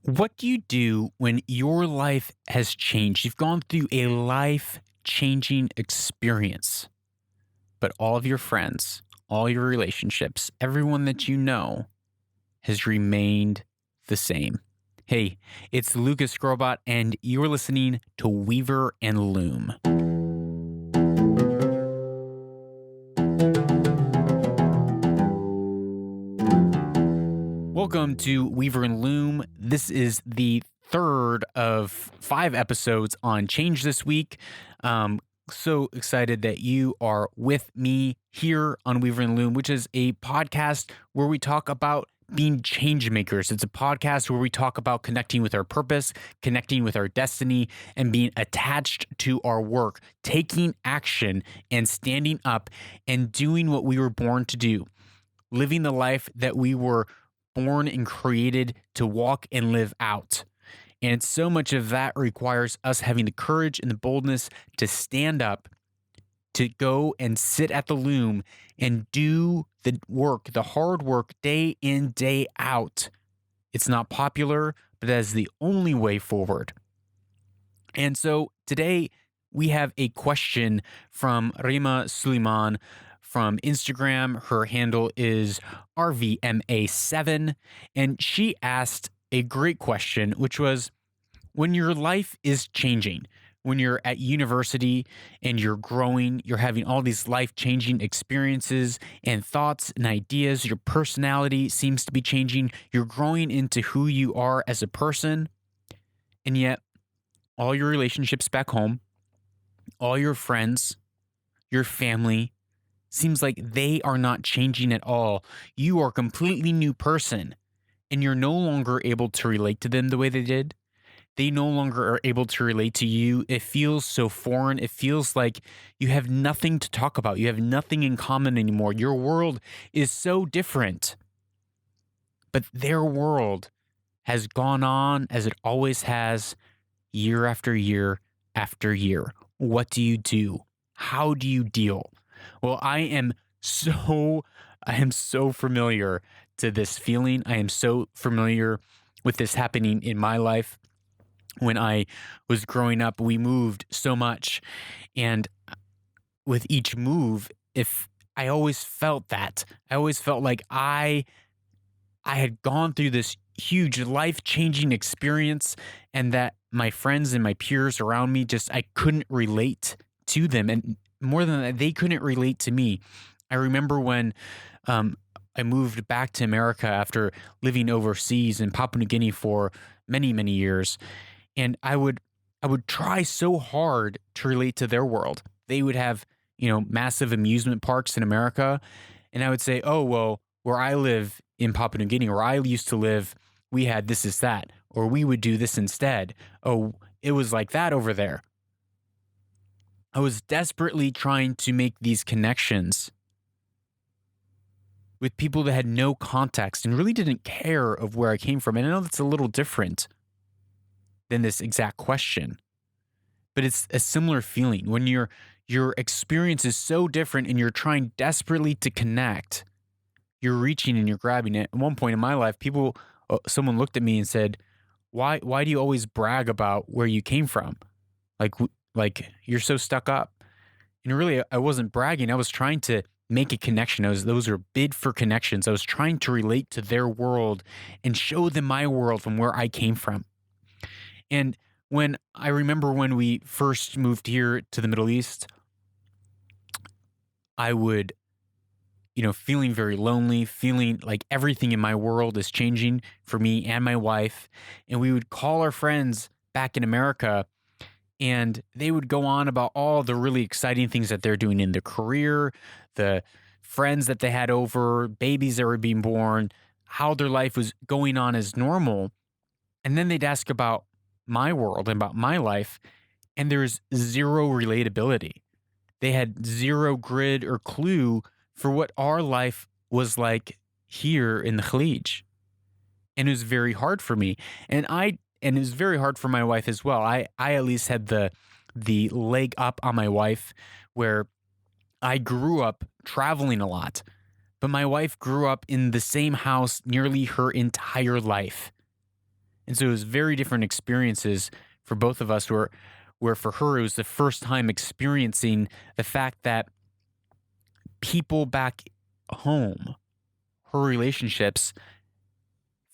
What do you do when your life has changed? You've gone through a life changing experience, but all of your friends, all your relationships, everyone that you know has remained the same. Hey, it's Lucas Grobot, and you're listening to Weaver and Loom. Welcome to Weaver and Loom. This is the third of 5 episodes on change this week. So excited that you are with me here on Weaver and Loom, which is a podcast where we talk about being change makers. It's a podcast where we talk about connecting with our purpose, connecting with our destiny, and being attached to our work, taking action and standing up and doing what we were born to do, living the life that we were born and created to walk and live out. And so much of that requires us having the courage and the boldness to stand up, to go and sit at the loom and do the work, the hard work, day in, day out. It's not popular, but that is the only way forward. And so today we have a question from Rima Suleiman from Instagram. Her handle is RVMA7. And she asked a great question, which was, when your life is changing, when you're at university and you're growing, you're having all these life-changing experiences and thoughts and ideas, your personality seems to be changing, you're growing into who you are as a person, and yet all your relationships back home, all your friends, your family, seems like they are not changing at all. You are a completely new person, and you're no longer able to relate to them the way they did. They no longer are able to relate to you. It feels so foreign. It feels like you have nothing to talk about. You have nothing in common anymore. Your world is so different. But their world has gone on as it always has, year after year after year. What do you do? How do you deal? Well, I am so familiar to this feeling. I am so familiar with this happening in my life. When I was growing up, we moved so much, and with each move, if I always felt that, I always felt like I had gone through this huge life-changing experience, and that my friends and my peers around me I couldn't relate to them, and more than that, they couldn't relate to me. I remember when I moved back to America after living overseas in Papua New Guinea for many, many years. And I would try so hard to relate to their world. They would have, massive amusement parks in America. And I would say, oh, well, where I live in Papua New Guinea, where I used to live, we had this is that, or we would do this instead. Oh, it was like that over there. I was desperately trying to make these connections with people that had no context and really didn't care of where I came from. And I know that's a little different than this exact question, but it's a similar feeling when your experience is so different and you're trying desperately to connect. You're reaching and you're grabbing it. At one point in my life, someone looked at me and said, "Why do you always brag about where you came from? Like you're so stuck up." And really, I wasn't bragging. I was trying to make a connection. Those were bid for connections. I was trying to relate to their world and show them my world from where I came from. And I remember when we first moved here to the Middle East, I would, feeling very lonely, feeling like everything in my world is changing for me and my wife. And we would call our friends back in America, and they would go on about all the really exciting things that they're doing in their career, the friends that they had over, babies that were being born, how their life was going on as normal. And then they'd ask about my world and about my life, and there's zero relatability. They had zero grid or clue for what our life was like here in the Khalij. And it was very hard for me. And it was very hard for my wife as well. I at least had the leg up on my wife, where I grew up traveling a lot, but my wife grew up in the same house nearly her entire life. And so it was very different experiences for both of us where for her it was the first time experiencing the fact that people back home, her relationships,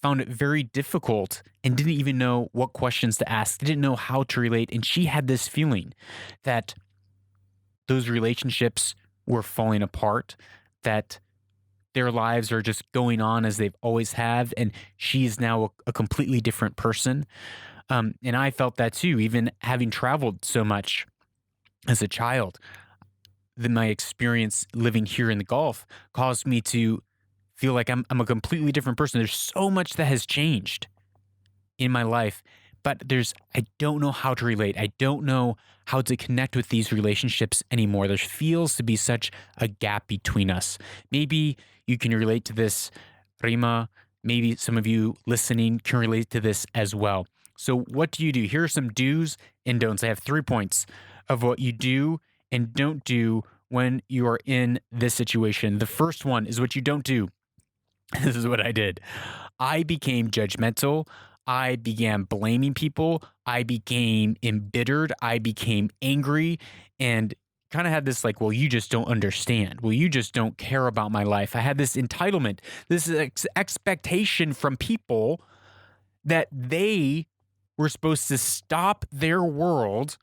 found it very difficult and didn't even know what questions to ask, didn't know how to relate. And she had this feeling that those relationships were falling apart, that their lives are just going on as they've always have, and she is now a completely different person. And I felt that too, even having traveled so much as a child. My experience living here in the Gulf caused me to feel like I'm a completely different person. There's so much that has changed in my life, but I don't know how to relate. I don't know how to connect with these relationships anymore. There feels to be such a gap between us. Maybe you can relate to this, Rima. Maybe some of you listening can relate to this as well. So what do you do? Here are some do's and don'ts. I have 3 points of what you do and don't do when you are in this situation. The first one is what you don't do. This is what I did. I became judgmental. I began blaming people. I became embittered. I became angry and kind of had this like, well, you just don't understand. Well, you just don't care about my life. I had this entitlement, this expectation from people that they were supposed to stop their world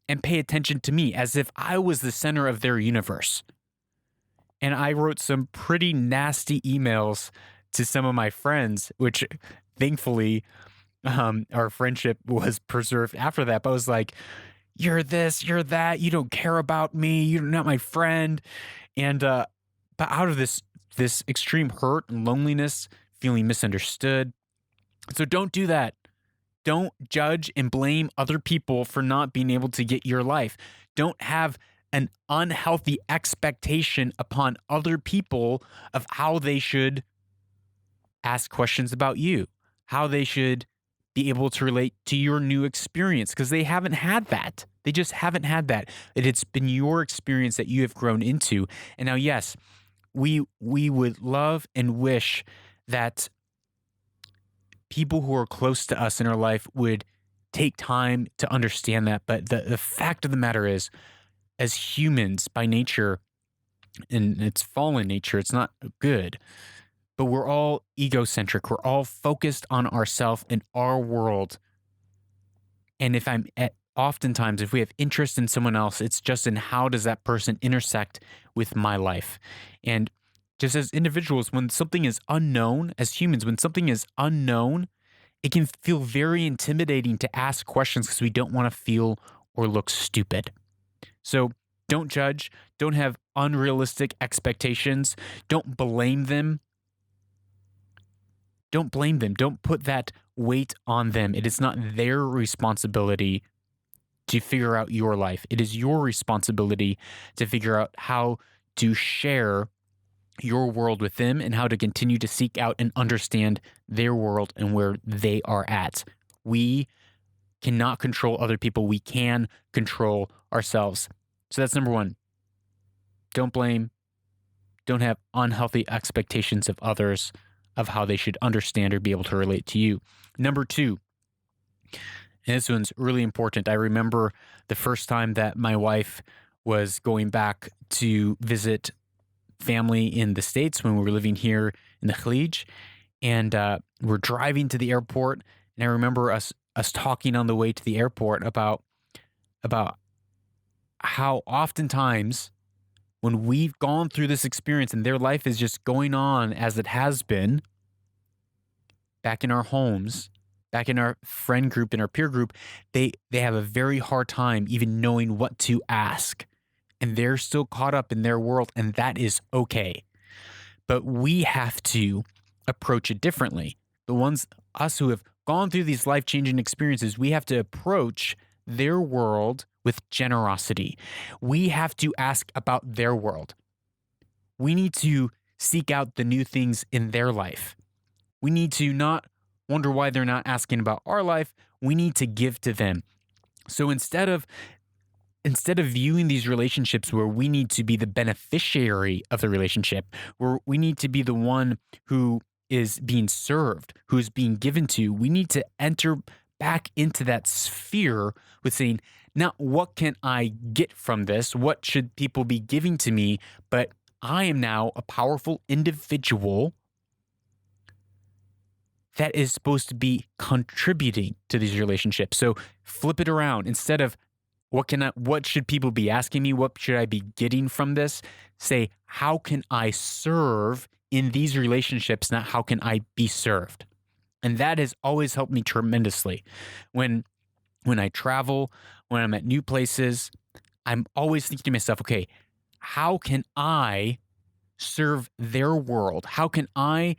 and pay attention to me as if I was the center of their universe. And I wrote some pretty nasty emails to some of my friends, which thankfully our friendship was preserved after that. But I was like, you're this, you're that, you don't care about me, you're not my friend. And but out of this extreme hurt and loneliness, feeling misunderstood. So don't do that. Don't judge and blame other people for not being able to get your life. Don't have an unhealthy expectation upon other people of how they should ask questions about you, how they should be able to relate to your new experience, because they haven't had that. They just haven't had that. It's been your experience that you have grown into. And now, yes, we would love and wish that people who are close to us in our life would take time to understand that. But the fact of the matter is, as humans by nature, and it's fallen nature, it's not good, but we're all egocentric. We're all focused on ourselves and our world. And oftentimes, if we have interest in someone else, it's just in how does that person intersect with my life. And just as individuals, when something is unknown, as humans, when something is unknown, it can feel very intimidating to ask questions because we don't want to feel or look stupid. So don't judge. Don't have unrealistic expectations. Don't blame them. Don't blame them. Don't put that weight on them. It is not their responsibility to figure out your life. It is your responsibility to figure out how to share your world with them and how to continue to seek out and understand their world and where they are at. We cannot control other people. We can control ourselves. So that's number 1. Don't blame. Don't have unhealthy expectations of others of how they should understand or be able to relate to you. Number 2, and this one's really important. I remember the first time that my wife was going back to visit family in the States when we were living here in the Khalij, and we're driving to the airport. And I remember us talking on the way to the airport about how oftentimes when we've gone through this experience and their life is just going on as it has been back in our homes, back in our friend group, in our peer group, they have a very hard time even knowing what to ask. And they're still caught up in their world, and that is okay. But we have to approach it differently. Us who have gone through these life-changing experiences, we have to approach their world with generosity. We have to ask about their world. We need to seek out the new things in their life. We need to not wonder why they're not asking about our life. We need to give to them. So instead of viewing these relationships where we need to be the beneficiary of the relationship, where we need to be the one who is being served, who is being given to, we need to enter back into that sphere with saying, not what can I get from this? What should people be giving to me? But I am now a powerful individual that is supposed to be contributing to these relationships. So flip it around. Instead of what should people be asking me? What should I be getting from this? Say, how can I serve in these relationships? Not how can I be served? And that has always helped me tremendously. When I travel, when I'm at new places, I'm always thinking to myself, okay, how can I serve their world? How can I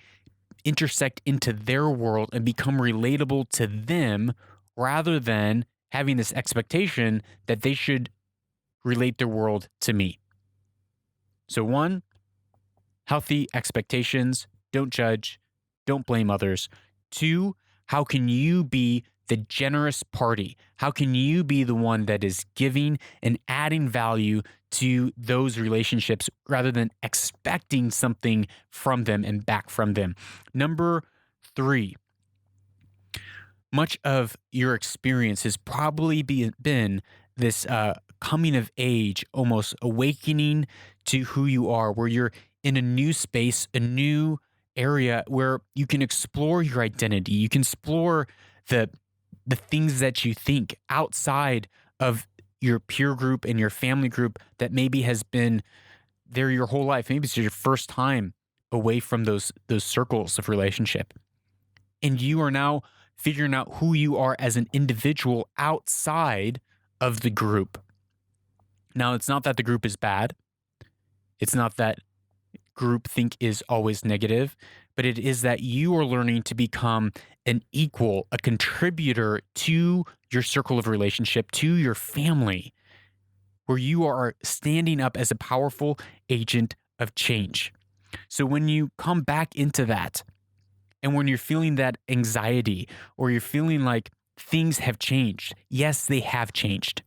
intersect into their world and become relatable to them rather than having this expectation that they should relate their world to me? So, one, healthy expectations. Don't judge. Don't blame others. Two, how can you be the generous party? How can you be the one that is giving and adding value to those relationships rather than expecting something from them and back from them? Number three, much of your experience has probably been this coming of age, almost awakening to who you are, where you're in a new space, a new area where you can explore your identity. You can explore the things that you think outside of your peer group and your family group that maybe has been there your whole life. Maybe it's your first time away from those circles of relationship. And you are now figuring out who you are as an individual outside of the group. Now, it's not that the group is bad. It's not that groupthink is always negative, but it is that you are learning to become an equal, a contributor to your circle of relationship, to your family, where you are standing up as a powerful agent of change. So when you come back into that, and when you're feeling that anxiety or you're feeling like things have changed, yes, they have changed.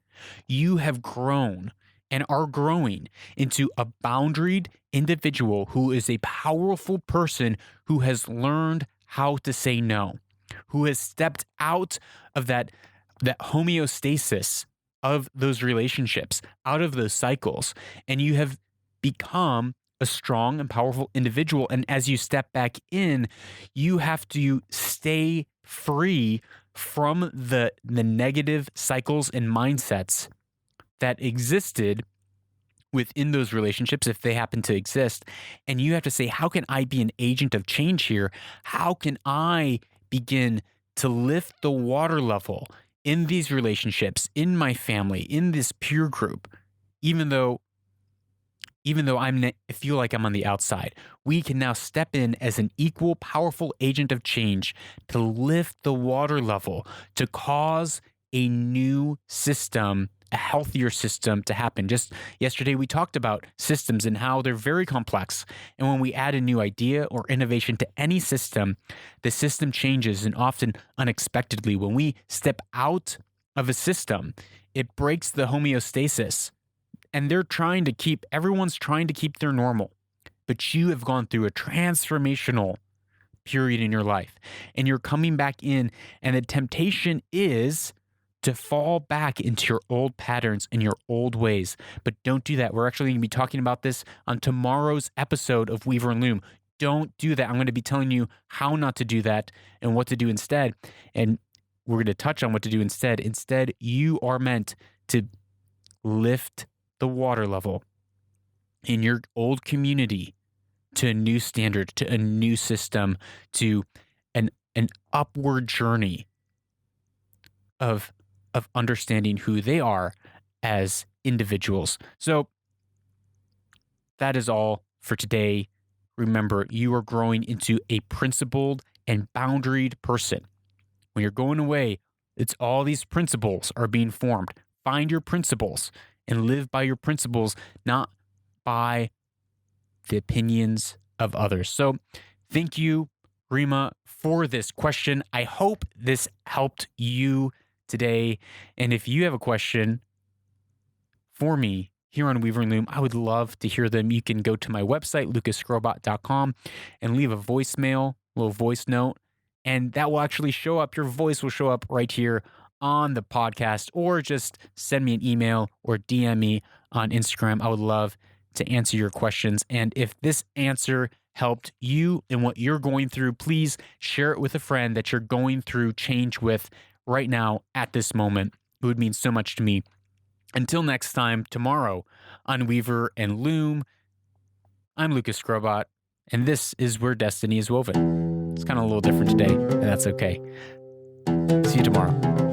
You have grown and are growing into a boundaried individual who is a powerful person who has learned how to say no, who has stepped out of that homeostasis of those relationships, out of those cycles, and you have become a strong and powerful individual. And as you step back in, you have to stay free from the negative cycles and mindsets that existed within those relationships, if they happen to exist. And you have to say, how can I be an agent of change here? How can I begin to lift the water level in these relationships, in my family, in this peer group, even though I feel like I'm on the outside? We can now step in as an equal, powerful agent of change to lift the water level, to cause a new system, a healthier system to happen. Just yesterday, we talked about systems and how they're very complex. And when we add a new idea or innovation to any system, the system changes, and often unexpectedly. When we step out of a system, it breaks the homeostasis. And everyone's trying to keep their normal. But you have gone through a transformational period in your life, and you're coming back in, and the temptation is to fall back into your old patterns and your old ways. But don't do that. We're actually going to be talking about this on tomorrow's episode of Weaver and Loom. Don't do that. I'm going to be telling you how not to do that and what to do instead. And we're going to touch on what to do instead. Instead, you are meant to lift the water level in your old community to a new standard, to a new system, to an upward journey of understanding who they are as individuals. So that is all for today. Remember, you are growing into a principled and boundaried person. When you're going away, it's all these principles are being formed. Find your principles and live by your principles, not by the opinions of others. So thank you, Rima, for this question. I hope this helped you today. And if you have a question for me here on Weaver and Loom, I would love to hear them. You can go to my website, lucasgrobot.com, and leave a voicemail little voice note, and that will actually show up. Your voice will show up right here on the podcast, or just send me an email or DM me on Instagram. I would love to answer your questions. And if this answer helped you in what you're going through, please share it with a friend that you're going through change with right now at this moment. It would mean so much to me. Until next time, tomorrow on Weaver and Loom, I'm Lucas Scrobot, and this is Where Destiny is Woven. It's kind of a little different today, and that's okay. See you tomorrow.